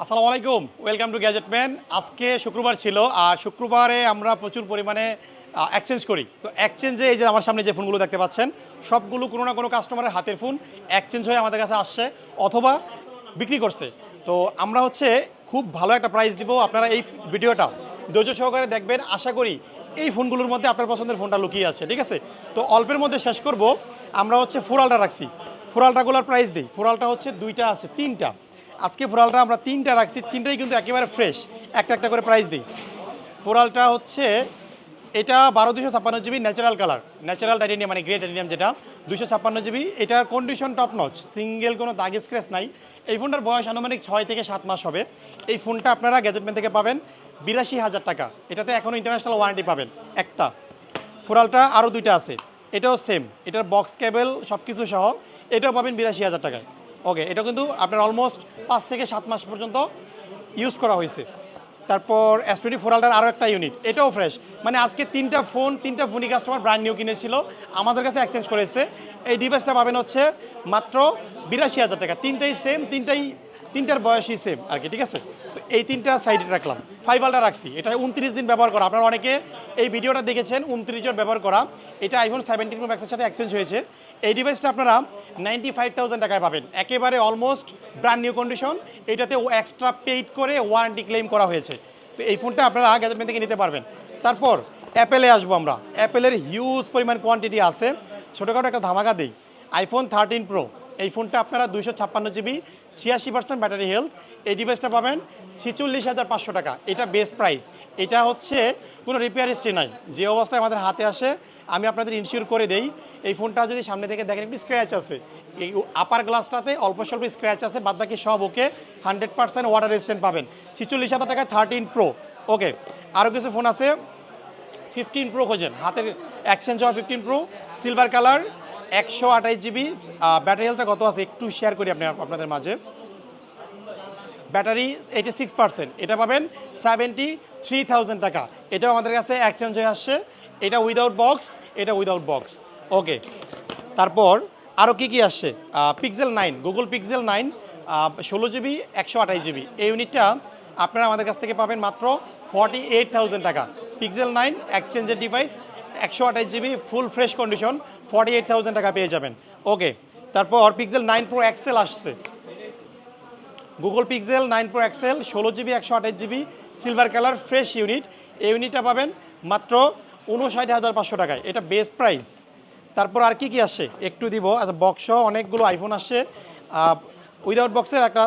আসসালামু আলাইকুম, welcome to Gadgetman. আজকে শুক্রবার ছিল, আর শুক্রবারে আমরা প্রচুর পরিমাণে এক্সচেঞ্জ করি। তো এক্সচেঞ্জে এই যে আমার সামনে যে ফোনগুলো দেখতে পাচ্ছেন, সবগুলো কোনো না কোনো কাস্টমারের হাতের ফোন এক্সচেঞ্জ হয়ে আমাদের কাছে আসছে অথবা বিক্রি করছে। তো আমরা খুব ভালো একটা প্রাইস দিব। আপনারা এই ভিডিওটা ধৈর্য সহকারে দেখবেন। আশা করি এই ফোনগুলোর মধ্যে আপনার পছন্দের ফোনটা লুকিয়ে আছে, ঠিক আছে? তো অল্পের মধ্যে শেষ করব। আমরা ফোরালটা রাখছি, ফোরালটাগুলোর প্রাইস দিই। ফোরালটা দুইটা আছে, তিনটা। আজকে ফোরালটা আমরা তিনটা রাখছি, তিনটাই কিন্তু একেবারে ফ্রেশ। একটা একটা করে প্রাইস দিই। ফোরালটা এটা 12/256 GB natural colour, natural titanium, মানে গ্রে টাইটেনিয়াম, যেটা 256 জিবি। এটার কন্ডিশন টপ নচ, সিঙ্গেল কোনো দাগ স্ক্র্যাচ নাই। এই ফোনটার বয়স আনুমানিক 6 থেকে 7 মাস হবে। এই ফোনটা আপনারা গ্যাজেটম্যান থেকে পাবেন 82,000 টাকা। এটাতে এখনও ইন্টারন্যাশনাল ওয়ারেন্টি পাবেন একটা। ফোরালটা আরও দুইটা আছে, এটাও সেম, এটার বক্স কেবল সব কিছু সহ, এটাও পাবেন 82,000 টাকায়। ওকে, এটা কিন্তু আপনার অলমোস্ট 5 থেকে 7 মাস পর্যন্ত ইউজ করা হয়েছে। তারপর S20 ফোরালটার আরও একটা ইউনিট, এটাও ফ্রেশ। মানে আজকে তিনটা ফোনই কাস্টমার ব্র্যান্ড নিউ কিনেছিল, আমাদের কাছে এক্সচেঞ্জ করেছে। এই ডিভাইসটা পাবেন মাত্র 82,000 টাকা। তিনটাই সেম, তিনটার বয়সই সেম আর কি, ঠিক আছে? তো এই তিনটা সাইডে রাখলাম। ফাইবালটা রাখছি, এটা 29 দিন ব্যবহার করা। আপনারা অনেকে এই ভিডিওটা দেখেছেন 29 জন ব্যবহার করা। এটা iPhone 17 Pro Max-এর সাথে এক্সচেঞ্জ হয়েছে। এই ডিভাইসটা আপনারা 95,000 টাকায় পাবেন, একেবারে অলমোস্ট ব্র্যান্ড নিউ কন্ডিশন। এটাতে এক্সট্রা পেইড করে ওয়ারেন্টি ক্লেম করা হয়েছে। তো এই ফোনটা আপনারা গ্যাজেটম্যান থেকে নিতে পারবেন। তারপর অ্যাপেলে আসবো আমরা। অ্যাপেলের হিউজ পরিমাণ কোয়ান্টিটি আছে। ছোটোখাটো একটা ধামাকা দিই। iPhone 13 Pro, এই ফোনটা আপনারা 256 জিবি, 86% ব্যাটারি হেলথ। এই ডিভাইসটা পাবেন 46,500 টাকা। এটা বেস্ট প্রাইস। এটা কোনো রিপেয়ার হিস্ট্রি নাই, যে অবস্থায় আমাদের হাতে আসে আমি আপনাদের ইনশিওর করে দেই। এই ফোনটা যদি সামনে থেকে দেখেন, একটু স্ক্র্যাচ আছে, এই আপার গ্লাসটাতে অল্প স্বল্প স্ক্র্যাচ আছে, বাদ বাকি সব ওকে। 100% ওয়াটার রেজিস্ট্যান্ট পাবেন 46,000 টাকায় 13 Pro। ওকে, আরও কিছু ফোন আছে। 15 Pro খোঁজেন, হাতের এক্সচেঞ্জ হওয়া 15 Pro, silver colour, 128 GB. Battery হেলথটা কত আছে একটু শেয়ার করি আপনাদের মাঝে। ব্যাটারি 86%, এটা পাবেন 73,000 টাকা। এটাও আমাদের কাছে এক্সচেঞ্জ হয়ে আসছে। এটা উইদাউট বক্স, এটা উইদাউট বক্স। ওকে, তারপর আরও কী আসছে? Pixel 9, Google pixel 9, 16 GB, 128 GB. এই ইউনিটটা আপনারা আমাদের কাছ থেকে পাবেন মাত্র 48,000 টাকা। পিক্সেল 9 এক্সচেঞ্জের device, 128 GB, full fresh condition, 48,000 টাকা পেয়ে যাবেন। ওকে, তারপর পিক্সেল 9 Pro XL আসছে। Google pixel 9 Pro XL, 16 GB, 128 GB, silver colour, fresh unit. এই ইউনিটটা পাবেন মাত্র 59,500 টাকায়। এটা বেস্ট প্রাইস। তারপর আর কি আসছে একটু দিব। আচ্ছা, বক্স অনেকগুলো আইফোন আসছে। উইদাউট বক্সের একটা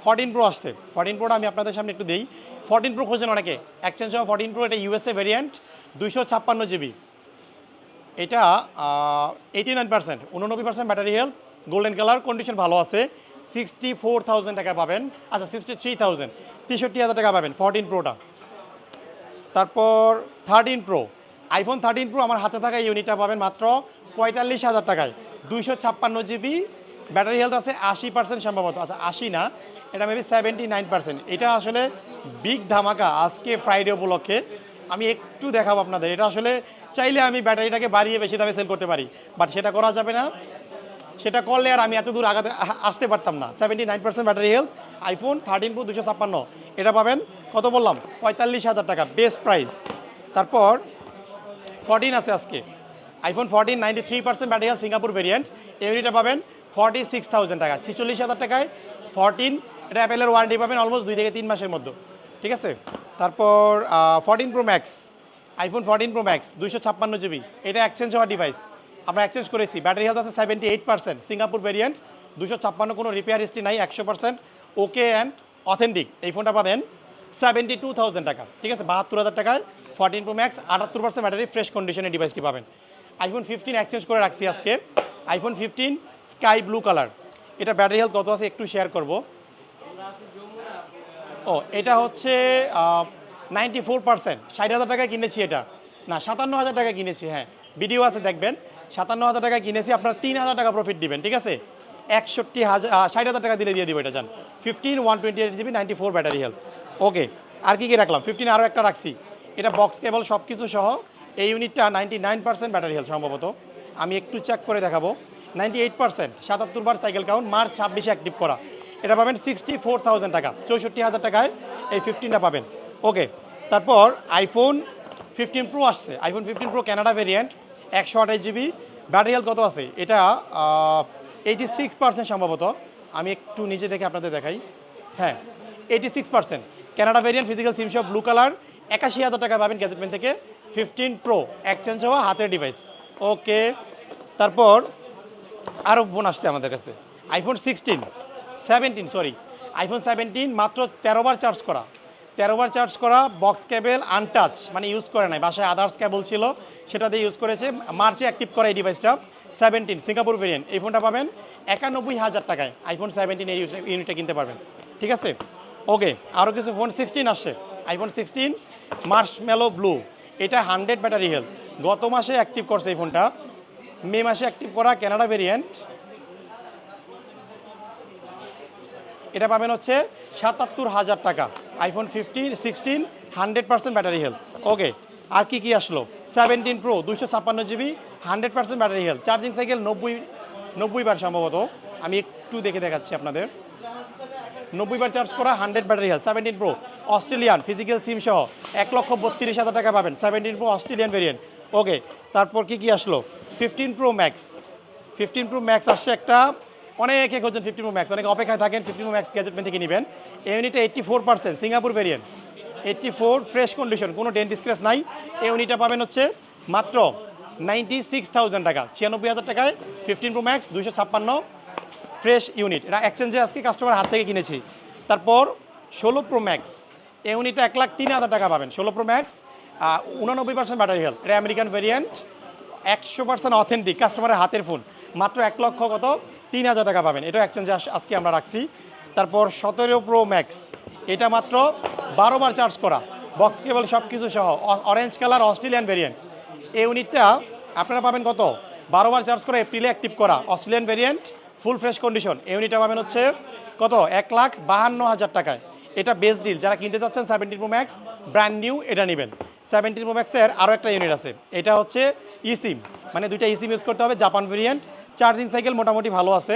14 Pro আসছে। 14 Proটা আমি আপনাদের সামনে একটু দিই। 14 Pro খোঁজেন অনেকে, এক্সচেঞ্জ হওয়া 14 Pro, এটা USA ভ্যারিয়েন্ট, 256 জিবি। এটা 89%, 89% battery health, golden colour, condition ভালো আছে। 64,000 টাকা পাবেন। আচ্ছা, 63,000, 63,000 টাকা পাবেন 14 Proটা। তারপর 13 Pro, iPhone 13 Pro আমার হাতে থাকা ইউনিটটা পাবেন মাত্র 45,000 টাকায়। 256 জিবি, ব্যাটারি হেলথ আছে 80% সম্ভবত। আচ্ছা, 80 না, এটা মেবি 79%। এটা আসলে বিগ ধামাকা আজকে ফ্রাইডে উপলক্ষে। আমি একটু দেখাবো আপনাদের। এটা চাইলে আমি ব্যাটারিটাকে বাড়িয়ে বেশি দামে সেল করতে পারি, বাট সেটা করা যাবে না। সেটা করলে আর আমি এত দূর আসতে পারতাম না। 79% ব্যাটারি হেলথ, iPhone 13 Pro 256, এটা পাবেন কত বললাম? 45,000 টাকা, বেস্ট প্রাইস। তারপর 14 আছে আজকে, iPhone 14, 93% battery health, Singapore variant. এই ইউনিটটা পাবেন 46,000 টাকা। 46,000 টাকায় 14, এটা অ্যাপেলের ওয়ারেন্টি পাবেন অলমোস্ট 2 থেকে 3 মাসের মধ্যে, ঠিক আছে? তারপর 14 Pro Max, iPhone 14 Pro Max, 256 GB. এটা এক্সচেঞ্জ হওয়া ডিভাইস, আমরা এক্সচেঞ্জ করেছি। ব্যাটারি হেলথ আছে 78%, সিঙ্গাপুর ভেরিয়েন্ট, 256, কোনো রিপেয়ার হিস্ট্রি নাই, 100% ওকে অ্যান্ড অথেন্টিক। এই ফোনটা পাবেন 72,000 টাকা, ঠিক আছে? 72,000 টাকায় 14 Pro Max, 78% ব্যাটারি, ফ্রেশ কন্ডিশনের ডিভাইসটি পাবেন। iPhone 15 এক্সচেঞ্জ করে রাখছি আজকে। iPhone 15 স্কাই ব্লু কালার, এটা ব্যাটারি হেলথ কত আছে একটু শেয়ার করব। এটা 94%, 60,000 টাকায় কিনেছি। এটা না, 57,000 টাকা কিনেছি। হ্যাঁ, ভিডিও আছে, দেখবেন। 57,000 টাকা কিনেছি, আপনার 3,000 টাকা প্রফিট দিবেন, ঠিক আছে? 60,000 টাকা দিলে দিয়ে দিব এটা। যান 15, 128 জিবি, 94 ব্যাটারি হেলথ। ওকে, আর কি রাখলাম? 15 আরও একটা রাখছি, এটা বক্স কেবল সব কিছু সহ। এই ইউনিটটা 99% ব্যাটারি হেলথ সম্ভবত, আমি একটু চেক করে দেখাবো। 98%, 77 বার সাইকেল কাউন্ট, মার্চ 26-এ অ্যাক্টিভ করা। এটা পাবেন 64,000 টাকা, 64,000 টাকায় এই 15টা পাবেন। ওকে, তারপর আইফোন 15 প্রো আসছে, iPhone 15 pro Canada variant, 128 GB, battery health কত আছে? এটা 86% সম্ভবত, আমি একটু নিচে দেখে আপনাদের দেখাই। হ্যাঁ, 86% কানাডা ভেরিয়েন্ট, ফিজিক্যাল সিম সহ, ব্লু কালার, 81,000 টাকা পাবেন গ্যাজেটমেন থেকে। 15 প্রো এক্সচেঞ্জ হওয়া হাতের ডিভাইস। ওকে, তারপর আরও ফোন আসছে আমাদের কাছে, আইফোন 17 মাত্র 13 বার চার্জ করা, 13 বার চার্জ করা, বক্স কেবল আনটাচ, মানে ইউজ করে নাই, বাসায় আদার্স কেবল ছিল সেটা দিয়ে ইউজ করেছে, মার্চে অ্যাক্টিভ করা এই ডিভাইসটা। 17 সিঙ্গাপুর ভেরিয়েন্ট, এই ফোনটা পাবেন 91,000 টাকায়, আইফোন 17 এই ইউনিটটা কিনতে পারবেন। ঠিক আছে, ওকে, আরও কিছু ফোন 16 আসছে, আইফোন 16 মার্শমেলো ব্লু, এটা 100 ব্যাটারি হেলথ, গত মাসে অ্যাক্টিভ করছে এই ফোনটা, মে মাসে অ্যাক্টিভ করা, কানাডা ভেরিয়েন্ট, এটা পাবেন হচ্ছে 77,000 টাকা, আইফোন 16 100% ব্যাটারি হেলথ। ওকে, আর কি আসলো? 17 pro 256 GB, 100% battery health, charging cycle 90 বার সম্ভবত, আমি একটু দেখে দেখাচ্ছি আপনাদের, 90 বার চার্জ করা, 100 battery health, 17 pro Australian, physical সিম সহ, 1,32,000 টাকা পাবেন, 17 প্রো অস্ট্রেলিয়ান ভেরিয়েন্ট। ওকে, তারপর কি আসলো? 15 প্রো ম্যাক্স আসছে একটা, অনেকে খোঁজেন 15 প্রো ম্যাক্স, অনেকে অপেক্ষায় থাকেন 15 প্রো ম্যাক্স গ্যাজেটমেন থেকে নেবেন। এই ইউনিটটা 84% সিঙ্গাপুর ভেরিয়েন্ট, 84 ফ্রেশ কন্ডিশন, কোনো ডেন্ট স্ক্র্যাচ নাই। এই ইউনিটটা পাবেন হচ্ছে মাত্র 96,000 টাকা, 96,000 টাকায় 15 প্রো ম্যাক্স 256 ফ্রেশ ইউনিট, এটা এক্সচেঞ্জে আজকে কাস্টমার হাত থেকে কিনেছি। তারপর 16 প্রো ম্যাক্স, এই ইউনিটটা 1,03,000 টাকা পাবেন, 16 প্রো ম্যাক্স, 89% ব্যাটারি হেলথ, এটা আমেরিকান ভেরিয়েন্ট, 100% অথেন্টিক, কাস্টমারের হাতের ফোন, মাত্র 1,03,000 টাকা পাবেন, এটা এক্সচেঞ্জে আজকে আমরা রাখছি। তারপর 17 প্রো ম্যাক্স, এটা মাত্র 12 বার চার্জ করা, বক্স কেবল সব কিছু সহ, অরেঞ্জ কালার অস্ট্রেলিয়ান ভেরিয়েন্ট, এই ইউনিটটা আপনারা পাবেন কত? 12 বার চার্জ করা, এপ্রিলে অ্যাক্টিভ করা, Australian variant, full fresh condition, এই ইউনিটটা পাবেন হচ্ছে কত? 1,52,000 টাকায়, এটা বেস্ট ডিল, যারা কিনতে চাচ্ছেন 17 প্রো ম্যাক্স ব্র্যান্ড নিউ এটা নেবেন। 17 প্রো ম্যাক্সের আরও একটা ইউনিট আছে, এটা হচ্ছে ইসিম, মানে দুইটা ইসিম ইউজ করতে হবে, জাপান ভেরিয়েন্ট, চার্জিং সাইকেল মোটামুটি ভালো আছে,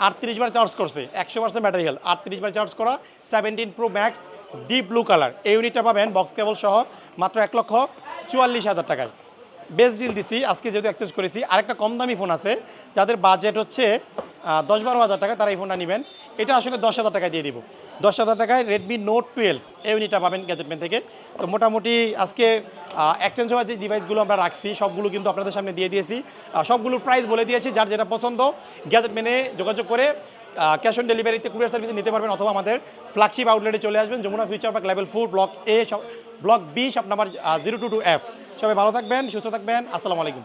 38 বার চার্জ করছে, 100% ব্যাটারি হেলথ, 38 বার চার্জ করা, 17 pro max deep blue colour, এই ইউনিটটা পাবেন বক্স কেবল সহ মাত্র 1,44,000 টাকায়, বেস্ট ডিল দিছি আজকে যেহেতু এক্সচেঞ্জ করেছি। আরেকটা কম দামি ফোন আছে, যাদের বাজেট হচ্ছে 10-12 হাজার টাকা, তারা এই ফোনটা নেবেন, এটা আসলে 10,000 টাকায় দিয়ে দিব, 10,000 টাকায় রেডমি নোট 12 এই ইউনিটটা পাবেন গ্যাজেটমেন থেকে। তো মোটামুটি আজকে এক্সচেঞ্জ হওয়া যে ডিভাইসগুলো আমরা রাখছি সবগুলো কিন্তু আপনাদের সামনে দিয়ে দিয়েছি, সবগুলোর প্রাইস বলে দিয়েছি, যার যেটা পছন্দ গ্যাজেটমেনে যোগাযোগ করে ক্যাশ অন ডেলিভারিতে কুরিয়ার সার্ভিসে নিতে পারবেন, অথবা আমাদের ফ্ল্যাগশিপ আউটলেটে চলে আসবেন, Jamuna Future Park level 4 block A, block B, shop number 022F। সবাই ভালো থাকবেন, সুস্থ থাকবেন, আসসালামু আলাইকুম।